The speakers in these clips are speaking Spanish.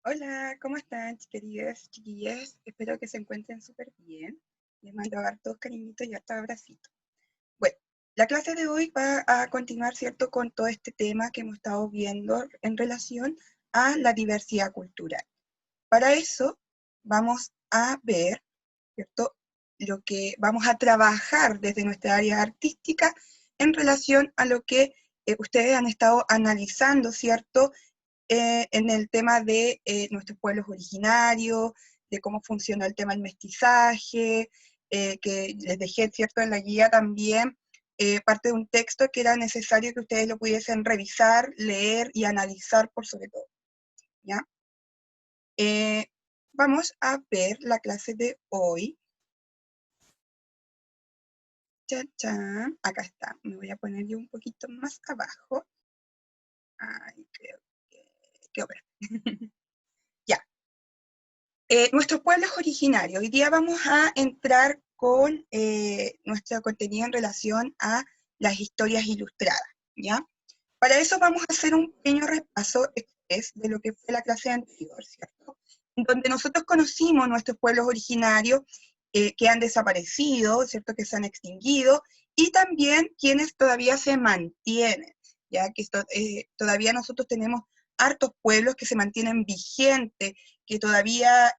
Hola, ¿cómo están, queridas chiquillas? Espero que se encuentren súper bien. Les mando hartos cariñitos y hartos abracitos. Bueno, la clase de hoy va a continuar, ¿cierto?, con todo este tema que hemos estado viendo en relación a la diversidad cultural. Para eso vamos a ver, ¿cierto?, lo que vamos a trabajar desde nuestra área artística en relación a lo que ustedes han estado analizando, ¿cierto?, en el tema de nuestros pueblos originarios, de cómo funciona el tema del mestizaje, que les dejé, ¿cierto?, en la guía también, parte de un texto que era necesario que ustedes lo pudiesen revisar, leer y analizar por sobre todo, ¿ya? Vamos a ver la clase de hoy. Chan, chan. Acá está, me voy a poner yo un poquito más abajo. Ay, creo que obra. Ya. Nuestros pueblos originarios. Hoy día vamos a entrar con nuestro contenido en relación a las historias ilustradas, ¿ya? Para eso vamos a hacer un pequeño repaso express de lo que fue la clase anterior, ¿cierto? En donde nosotros conocimos nuestros pueblos originarios que han desaparecido, ¿cierto? Que se han extinguido, y también quienes todavía se mantienen, ya que todavía nosotros tenemos hartos pueblos que se mantienen vigentes, que todavía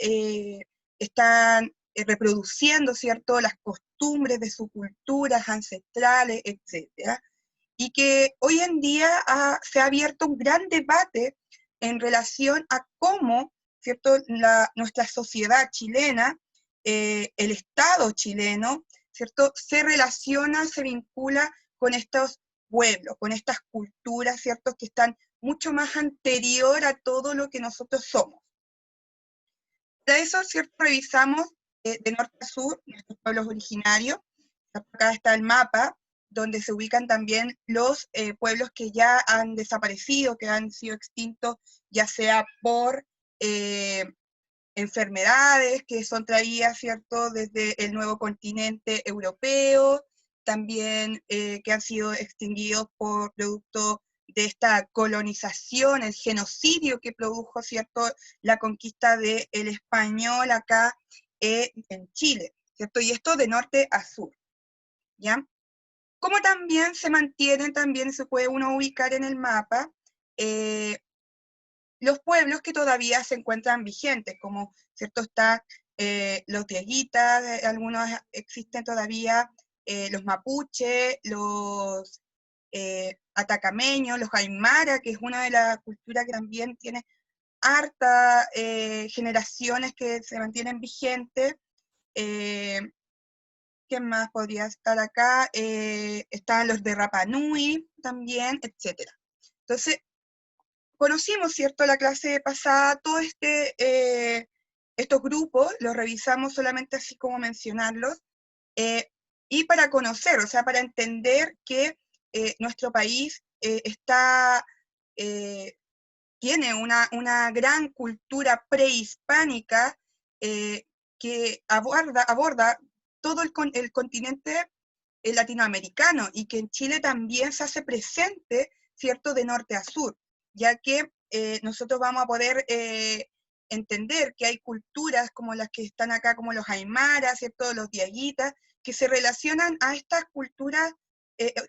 están reproduciendo, ¿cierto?, las costumbres de sus culturas ancestrales, etcétera, y que hoy en día se ha abierto un gran debate en relación a cómo, ¿cierto?, nuestra sociedad chilena, el Estado chileno, ¿cierto?, se relaciona, se vincula con estos pueblos, con estas culturas, ¿cierto?, que están mucho más anterior a todo lo que nosotros somos. Para eso, ¿cierto?, revisamos de norte a sur nuestros pueblos originarios. Acá está el mapa, donde se ubican también los pueblos que ya han desaparecido, que han sido extintos, ya sea por enfermedades que son traídas, ¿cierto?, desde el nuevo continente europeo, también que han sido extinguidos por producto de esta colonización, el genocidio que produjo, ¿cierto?, la conquista del español acá en Chile, ¿cierto? Y esto de norte a sur, ¿ya? Como también se mantienen, también se puede uno ubicar en el mapa, los pueblos que todavía se encuentran vigentes, como, ¿cierto?, está los dieguitas, algunos existen todavía, los mapuches, los atacameños, los aymara, que es una de las culturas que también tiene harta generaciones que se mantienen vigentes. ¿Qué más podría estar acá? Están los de Rapa Nui también, etc. Entonces, conocimos, ¿cierto?, la clase pasada, todo estos grupos, los revisamos solamente así como mencionarlos, y para conocer, o sea, para entender que nuestro país tiene una gran cultura prehispánica que aborda todo el continente latinoamericano, y que en Chile también se hace presente, ¿cierto?, de norte a sur, ya que nosotros vamos a poder entender que hay culturas como las que están acá, como los aymaras, ¿cierto?, los diaguitas, que se relacionan a estas culturas,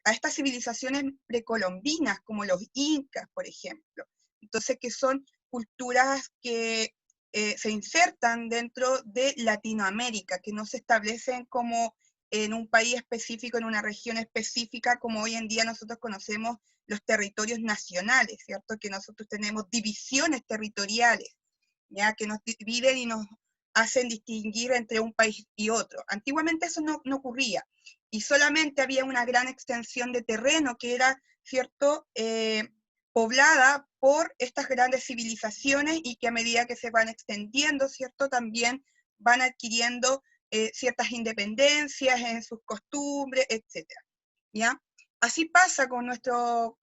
a estas civilizaciones precolombinas, como los incas, por ejemplo. Entonces, que son culturas que se insertan dentro de Latinoamérica, que no se establecen como en un país específico, en una región específica, como hoy en día nosotros conocemos los territorios nacionales, ¿cierto? Que nosotros tenemos divisiones territoriales, ¿ya? Que nos dividen y nos hacen distinguir entre un país y otro. Antiguamente eso no ocurría, y solamente había una gran extensión de terreno que era, ¿cierto?, poblada por estas grandes civilizaciones, y que a medida que se van extendiendo, ¿cierto?, también van adquiriendo ciertas independencias en sus costumbres, etc. ¿Ya? Así pasa con nuestro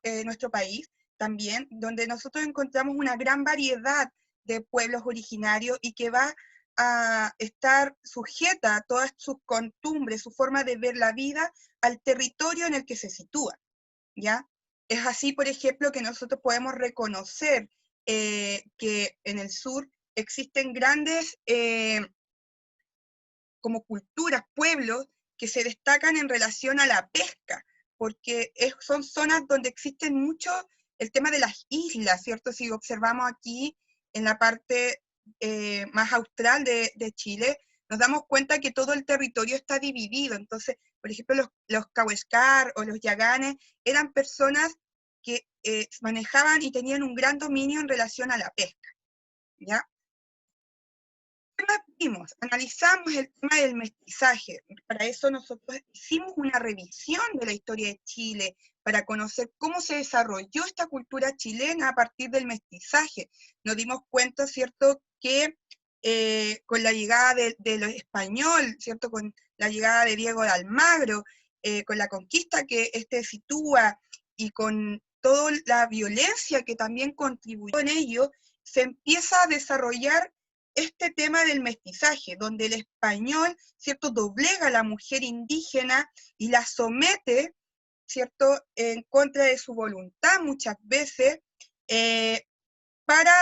país también, donde nosotros encontramos una gran variedad de pueblos originarios, y que va a estar sujeta a todas sus costumbres, su forma de ver la vida, al territorio en el que se sitúa, ¿ya? Es así, por ejemplo, que nosotros podemos reconocer que en el sur existen grandes como culturas, pueblos, que se destacan en relación a la pesca, porque son zonas donde existen mucho el tema de las islas, ¿cierto? Si observamos aquí en la parte más austral de Chile, nos damos cuenta que todo el territorio está dividido. Entonces, por ejemplo, los Cahuéscar o los Yaganes eran personas que manejaban y tenían un gran dominio en relación a la pesca, ¿ya? ¿Qué más vimos? Analizamos el tema del mestizaje. Para eso nosotros hicimos una revisión de la historia de Chile, para conocer cómo se desarrolló esta cultura chilena a partir del mestizaje. Nos dimos cuenta, ¿cierto?, que con la llegada de lo español, ¿cierto?, con la llegada de Diego de Almagro, con la conquista que sitúa y con toda la violencia que también contribuyó en ello, se empieza a desarrollar este tema del mestizaje, donde el español, ¿cierto?, doblega a la mujer indígena y la somete, ¿cierto?, en contra de su voluntad muchas veces, para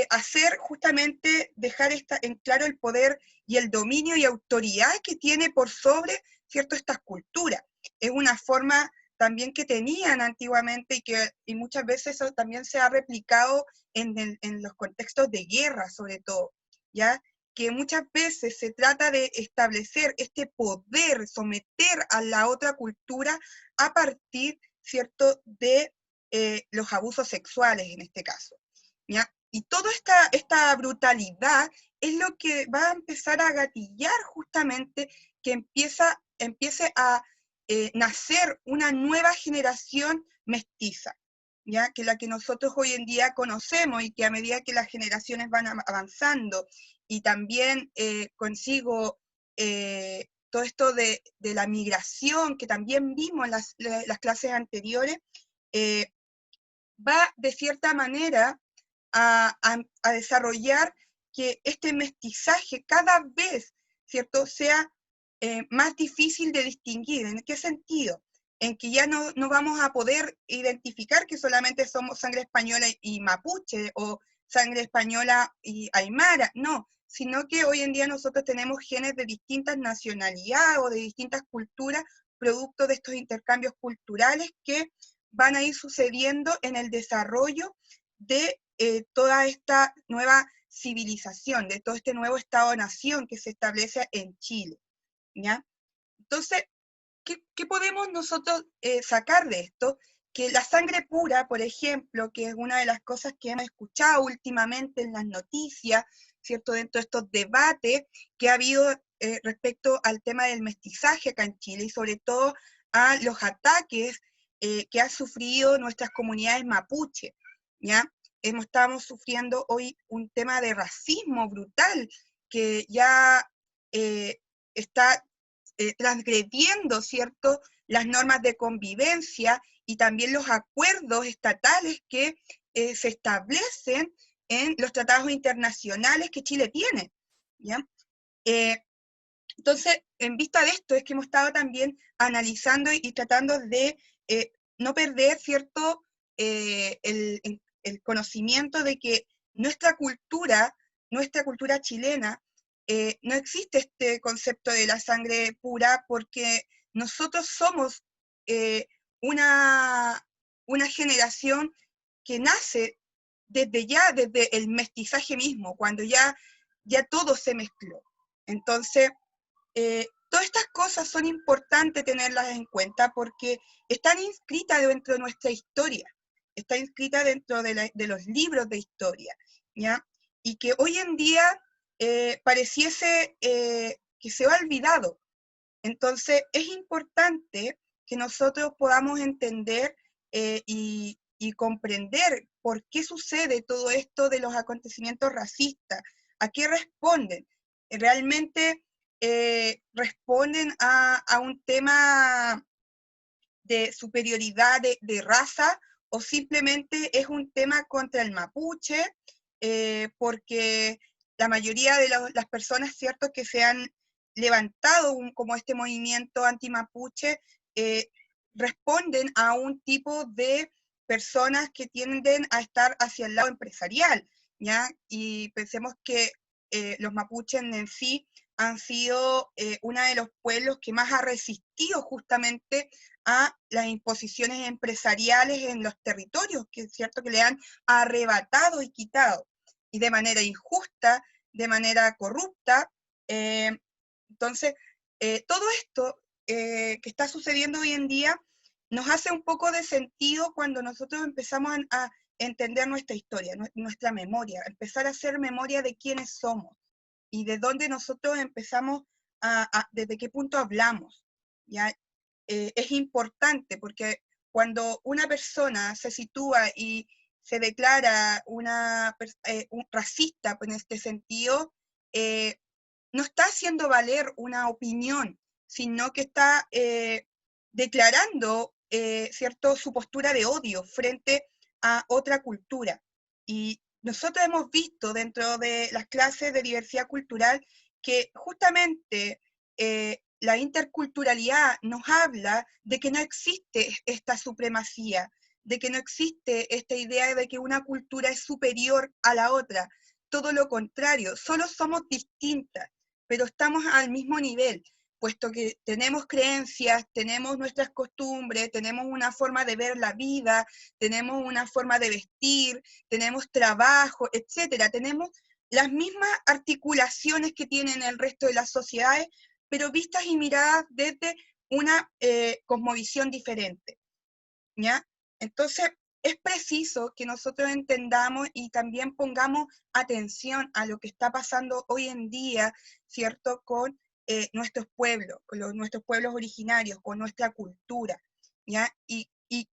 hacer justamente, dejar en claro el poder y el dominio y autoridad que tiene por sobre, ¿cierto?, estas culturas. Es una forma también que tenían antiguamente y muchas veces eso también se ha replicado en los contextos de guerra, sobre todo, ¿ya? Que muchas veces se trata de establecer este poder, someter a la otra cultura a partir, ¿cierto?, de los abusos sexuales en este caso, ¿ya? Y toda esta brutalidad es lo que va a empezar a gatillar justamente que empiece a nacer una nueva generación mestiza, ¿ya? Que la que nosotros hoy en día conocemos, y que a medida que las generaciones van avanzando y también consigo todo esto de la migración que también vimos en las clases anteriores, va de cierta manera a desarrollar que este mestizaje cada vez, ¿cierto?, sea más difícil de distinguir. ¿En qué sentido? En que ya no vamos a poder identificar que solamente somos sangre española y mapuche, o sangre española y aymara, no, sino que hoy en día nosotros tenemos genes de distintas nacionalidades o de distintas culturas, producto de estos intercambios culturales que van a ir sucediendo en el desarrollo de toda esta nueva civilización, de todo este nuevo Estado-nación que se establece en Chile, ¿ya? Entonces, ¿qué podemos nosotros sacar de esto? Que la sangre pura, por ejemplo, que es una de las cosas que hemos escuchado últimamente en las noticias, ¿cierto?, dentro de estos debates que ha habido respecto al tema del mestizaje acá en Chile, y sobre todo a los ataques que han sufrido nuestras comunidades mapuche, ¿ya? Estamos sufriendo hoy un tema de racismo brutal que ya está transgrediendo, ¿cierto?, las normas de convivencia y también los acuerdos estatales que se establecen en los tratados internacionales que Chile tiene, ¿ya? Entonces, en vista de esto es que hemos estado también analizando y tratando de no perder, ¿cierto?, el conocimiento de que nuestra cultura chilena, no existe este concepto de la sangre pura, porque nosotros somos eh, una, una generación que nace desde el mestizaje mismo, cuando ya todo se mezcló. Entonces, todas estas cosas son importantes tenerlas en cuenta porque están inscritas dentro de nuestra historia, está inscrita dentro de los libros de historia, ¿ya? Y que hoy en día pareciese que se ha olvidado. Entonces, es importante que nosotros podamos entender y comprender por qué sucede todo esto de los acontecimientos racistas, a qué responden. Realmente responden a un tema de superioridad de raza, o simplemente es un tema contra el mapuche, porque la mayoría de las personas, ¿cierto?, que se han levantado como este movimiento anti-mapuche, responden a un tipo de personas que tienden a estar hacia el lado empresarial, ¿ya? Y pensemos que los mapuches en sí han sido uno de los pueblos que más ha resistido justamente a las imposiciones empresariales en los territorios, que es cierto que le han arrebatado y quitado, y de manera injusta, de manera corrupta. Entonces, todo esto que está sucediendo hoy en día nos hace un poco de sentido cuando nosotros empezamos a entender nuestra historia, nuestra memoria, empezar a hacer memoria de quiénes somos y de dónde nosotros empezamos, desde qué punto hablamos. ¿Ya? Es importante porque cuando una persona se sitúa y se declara un racista en este sentido, no está haciendo valer una opinión, sino que está declarando ¿cierto? Su postura de odio frente a otra cultura. Y nosotros hemos visto dentro de las clases de diversidad cultural que justamente la interculturalidad nos habla de que no existe esta supremacía, de que no existe esta idea de que una cultura es superior a la otra. Todo lo contrario, solo somos distintas, pero estamos al mismo nivel, puesto que tenemos creencias, tenemos nuestras costumbres, tenemos una forma de ver la vida, tenemos una forma de vestir, tenemos trabajo, etcétera. Tenemos las mismas articulaciones que tienen el resto de las sociedades, pero vistas y miradas desde una cosmovisión diferente, ¿ya? Entonces, es preciso que nosotros entendamos y también pongamos atención a lo que está pasando hoy en día, ¿cierto? Con nuestros pueblos, nuestros pueblos originarios, con nuestra cultura, ¿ya? Y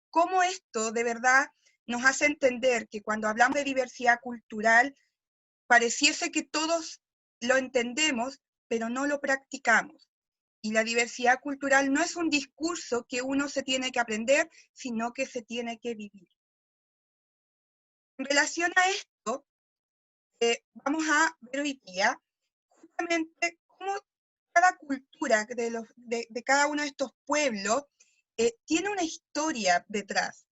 cómo esto de verdad nos hace entender que cuando hablamos de diversidad cultural, pareciese que todos lo entendemos, pero no lo practicamos. Y la diversidad cultural no es un discurso que uno se tiene que aprender, sino que se tiene que vivir. En relación a esto, vamos a ver hoy día justamente cómo cada cultura de cada uno de estos pueblos tiene una historia detrás,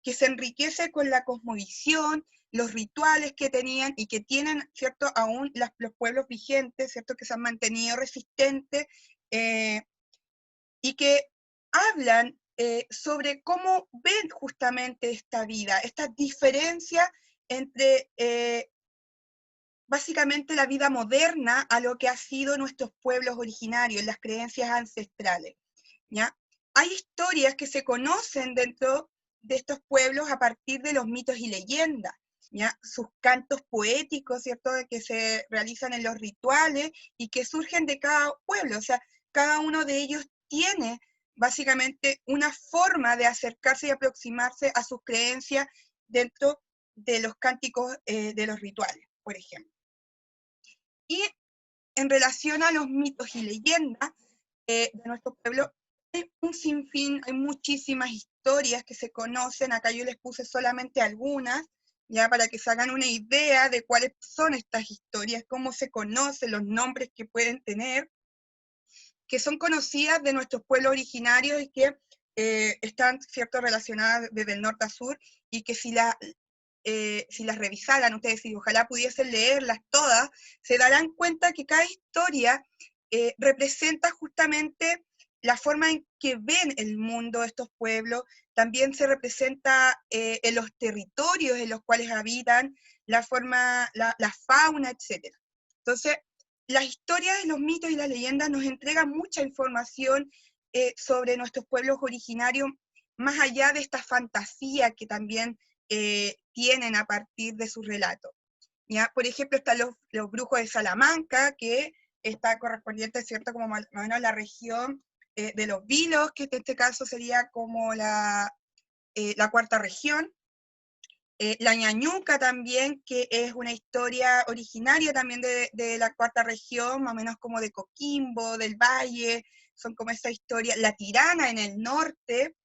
que se enriquece con la cosmovisión, los rituales que tenían y que tienen, ¿cierto?, aún los pueblos vigentes, ¿cierto?, que se han mantenido resistentes, y que hablan sobre cómo ven justamente esta vida, esta diferencia entre básicamente la vida moderna a lo que ha sido nuestros pueblos originarios, las creencias ancestrales, ¿ya? Hay historias que se conocen dentro de estos pueblos a partir de los mitos y leyendas, ¿ya? Sus cantos poéticos, ¿cierto?, que se realizan en los rituales y que surgen de cada pueblo, o sea, cada uno de ellos tiene básicamente una forma de acercarse y aproximarse a sus creencias dentro de los cánticos de los rituales, por ejemplo. Y en relación a los mitos y leyendas de nuestro pueblo, hay un sinfín, hay muchísimas historias que se conocen, acá yo les puse solamente algunas, ya para que se hagan una idea de cuáles son estas historias, cómo se conocen, los nombres que pueden tener, que son conocidas de nuestros pueblos originarios y que están, ¿cierto?, relacionadas desde el norte a sur, y que si las revisaran ustedes y ojalá pudiesen leerlas todas, se darán cuenta que cada historia representa justamente la forma en que ven el mundo estos pueblos, también se representa en los territorios en los cuales habitan, la forma, la fauna, etc. Entonces, las historias, los mitos y las leyendas nos entregan mucha información sobre nuestros pueblos originarios, más allá de esta fantasía que también tienen a partir de sus relatos. ¿Ya? Por ejemplo, están los brujos de Salamanca, que está correspondiente, ¿cierto?, como más o menos la región de los Vilos, que en este caso sería como la cuarta región. La Ñañuca también, que es una historia originaria también de la cuarta región, más o menos como de Coquimbo, del Valle, son como esa historia. La Tirana en el norte,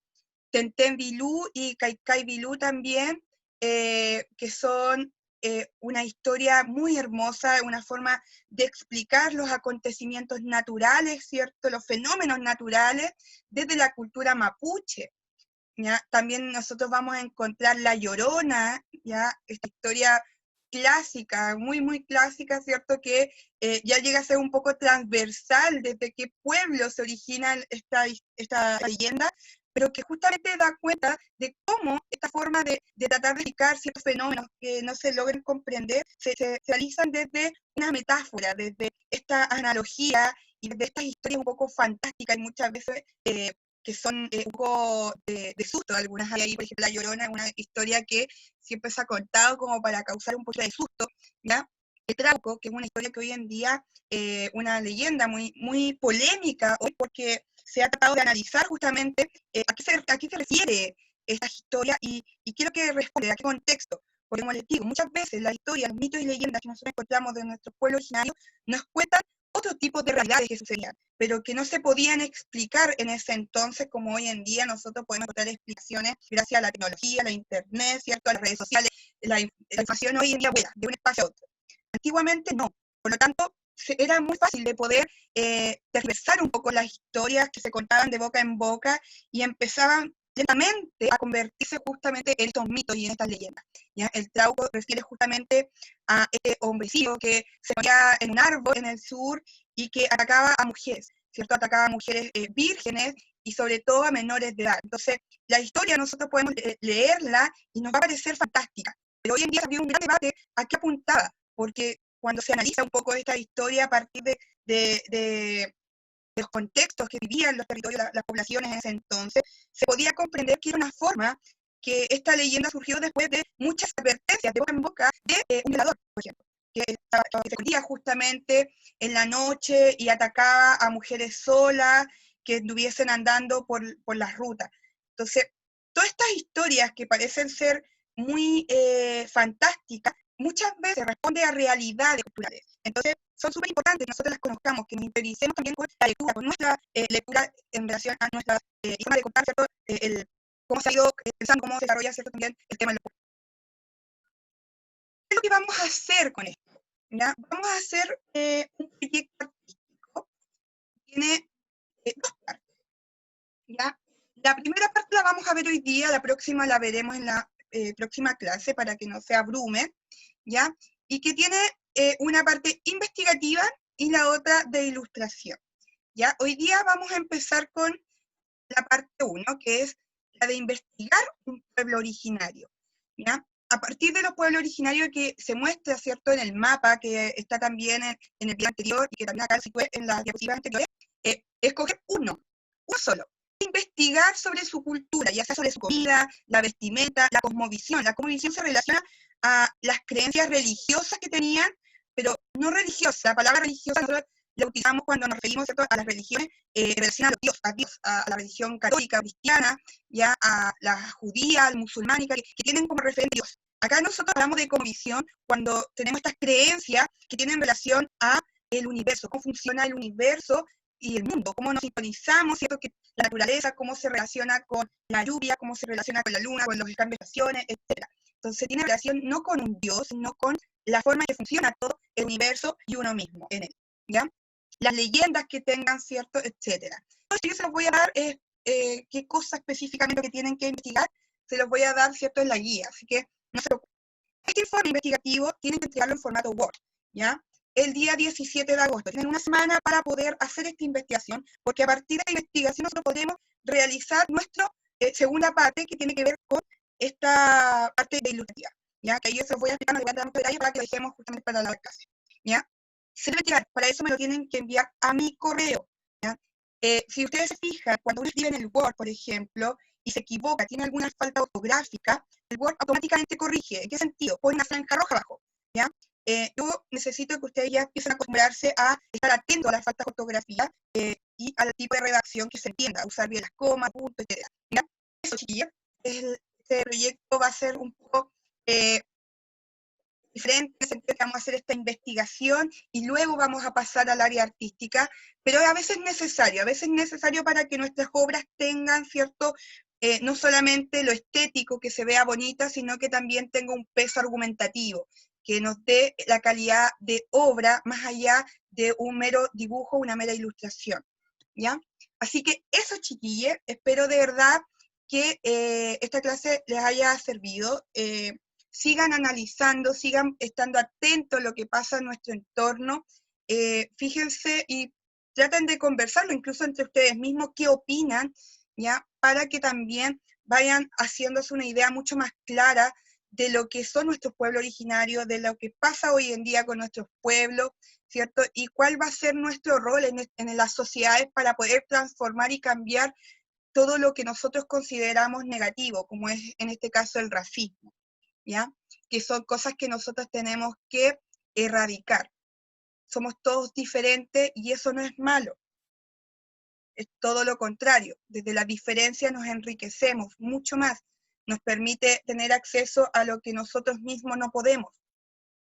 Tentén Bilú y Caicay Bilú también, que son una historia muy hermosa, una forma de explicar los acontecimientos naturales, ¿cierto?, los fenómenos naturales desde la cultura mapuche. ¿ya? También nosotros vamos a encontrar La Llorona, ¿ya? Esta historia clásica, muy, muy clásica, ¿cierto? Que ya llega a ser un poco transversal desde qué pueblo se origina esta leyenda, pero que justamente da cuenta de cómo esta forma de tratar de explicar ciertos fenómenos que no se logran comprender se realizan desde una metáfora, desde esta analogía y desde estas historias un poco fantásticas y muchas veces que son un poco de susto. Algunas hay ahí, por ejemplo, La Llorona es una historia que siempre se ha contado como para causar un poco de susto, ¿ya? El Trauco, que es una historia que hoy en día, una leyenda muy, muy polémica hoy porque se ha tratado de analizar justamente a qué se refiere esta historia y quiero que responda a qué contexto. Porque como les digo, muchas veces las historias, los mitos y leyendas que nosotros encontramos de nuestro pueblo originario nos cuentan otros tipos de realidades que sucedían, pero que no se podían explicar en ese entonces como hoy en día nosotros podemos encontrar explicaciones gracias a la tecnología, a la internet, ¿cierto? A las redes sociales. La información hoy en día vuela de un espacio a otro. Antiguamente no. Por lo tanto, era muy fácil de poder tergiversar un poco las historias que se contaban de boca en boca y empezaban lentamente a convertirse justamente en estos mitos y en estas leyendas. ¿Ya? El Trauco refiere justamente a este hombrecillo que se ponía en un árbol en el sur y que atacaba a mujeres, ¿cierto? Atacaba a mujeres vírgenes y sobre todo a menores de edad. Entonces, la historia nosotros podemos leerla y nos va a parecer fantástica, pero hoy en día había un gran debate a qué apuntaba, porque cuando se analiza un poco esta historia a partir de los contextos que vivían los territorios, las poblaciones en ese entonces, se podía comprender que era una forma que esta leyenda surgió después de muchas advertencias de boca en boca de un violador, por ejemplo, que se escondía justamente en la noche y atacaba a mujeres solas que estuviesen andando por las rutas. Entonces, todas estas historias que parecen ser muy fantásticas, muchas veces responden a realidades culturales. Entonces, son súper importantes que nosotros las conozcamos, que nos interioricemos también con la lectura, con nuestra lectura en relación a nuestra forma de contar, ¿cierto? Cómo se ha ido pensando, cómo se desarrolla, ¿cierto? También el tema de los pueblos. ¿Qué es lo que vamos a hacer con esto? ¿Ya? Vamos a hacer un proyecto artístico que tiene dos partes, ¿ya? La primera parte la vamos a ver hoy día, la próxima la veremos en la próxima clase para que no se abrume, ¿ya? Y que tiene una parte investigativa y la otra de ilustración, ¿ya? Hoy día vamos a empezar con la parte 1, que es la de investigar un pueblo originario, ¿ya? A partir de los pueblos originarios que se muestra, ¿cierto?, en el mapa, que está también en el video anterior y que también acá se fue en las diapositivas anteriores, escoger uno solo. Investigar sobre su cultura, ya sea sobre su comida, la vestimenta, la cosmovisión. La cosmovisión se relaciona a las creencias religiosas que tenían, pero no religiosas. La palabra religiosa nosotros la utilizamos cuando nos referimos, ¿cierto?, a las religiones en relación a Dios, a la religión católica, cristiana, ya a la judía, al musulmánica, que tienen como referente Dios. Acá nosotros hablamos de cosmovisión cuando tenemos estas creencias que tienen relación a el universo, cómo funciona el universo y el mundo, cómo nos sintonizamos, ¿cierto? Que la naturaleza, cómo se relaciona con la lluvia, cómo se relaciona con la luna, con los cambios de estaciones, etc. Entonces tiene relación no con un Dios, sino con la forma en que funciona todo el universo y uno mismo en él, ¿ya? Las leyendas que tengan, ¿cierto? Etcétera. Entonces yo se los voy a dar qué cosa específicamente que tienen que investigar, se los voy a dar, ¿cierto?, en la guía, así que no se preocupen. Este informe investigativo tienen que entregarlo en formato Word, ¿ya? El día 17 de agosto. Tienen una semana para poder hacer esta investigación, porque a partir de la investigación nosotros podemos realizar nuestra segunda parte que tiene que ver con esta parte de ilustrativa, ¿ya? Que ahí yo se los voy a explicar, no les voy a dar mucho detalle para que lo dejemos justamente para la clase, ¿ya? Se debe tirar, para eso me lo tienen que enviar a mi correo, ¿ya? Si ustedes se fijan, cuando uno escribe en el Word, por ejemplo, y se equivoca, tiene alguna falta ortográfica, el Word automáticamente corrige. ¿En qué sentido? Pone una franja roja abajo, ¿ya? Yo necesito que ustedes ya empiecen a acostumbrarse a estar atentos a las faltas de ortografía y al tipo de redacción que se entienda, usar bien las comas, puntos, etc. ¿Ya? Eso, chiquillos, este proyecto va a ser un poco diferente, en el sentido que vamos a hacer esta investigación y luego vamos a pasar al área artística, pero a veces es necesario para que nuestras obras tengan cierto, no solamente lo estético, que se vea bonita, sino que también tenga un peso argumentativo, que nos dé la calidad de obra más allá de un mero dibujo, una mera ilustración, ¿ya? Así que eso, chiquillos, espero de verdad que esta clase les haya servido. Sigan analizando, sigan estando atentos a lo que pasa en nuestro entorno. Fíjense y traten de conversarlo, incluso entre ustedes mismos, qué opinan, ¿ya? Para que también vayan haciéndose una idea mucho más clara de lo que son nuestros pueblos originarios, de lo que pasa hoy en día con nuestros pueblos, ¿cierto? Y cuál va a ser nuestro rol en las sociedades para poder transformar y cambiar todo lo que nosotros consideramos negativo, como es en este caso el racismo, ¿ya? Que son cosas que nosotros tenemos que erradicar. Somos todos diferentes y eso no es malo. Es todo lo contrario. Desde la diferencia nos enriquecemos mucho más. Nos permite tener acceso a lo que nosotros mismos no podemos.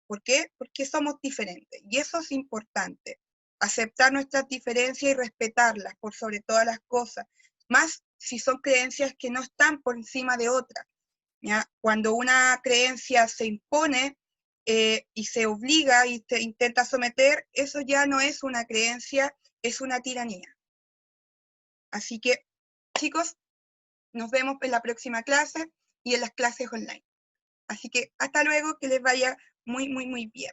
¿Por qué? Porque somos diferentes. Y eso es importante. Aceptar nuestras diferencias y respetarlas por sobre todas las cosas. Más si son creencias que no están por encima de otras. ¿Ya? Cuando una creencia se impone y se obliga y se intenta someter, eso ya no es una creencia, es una tiranía. Así que, chicos, nos vemos en la próxima clase y en las clases online. Así que hasta luego, que les vaya muy, muy, muy bien.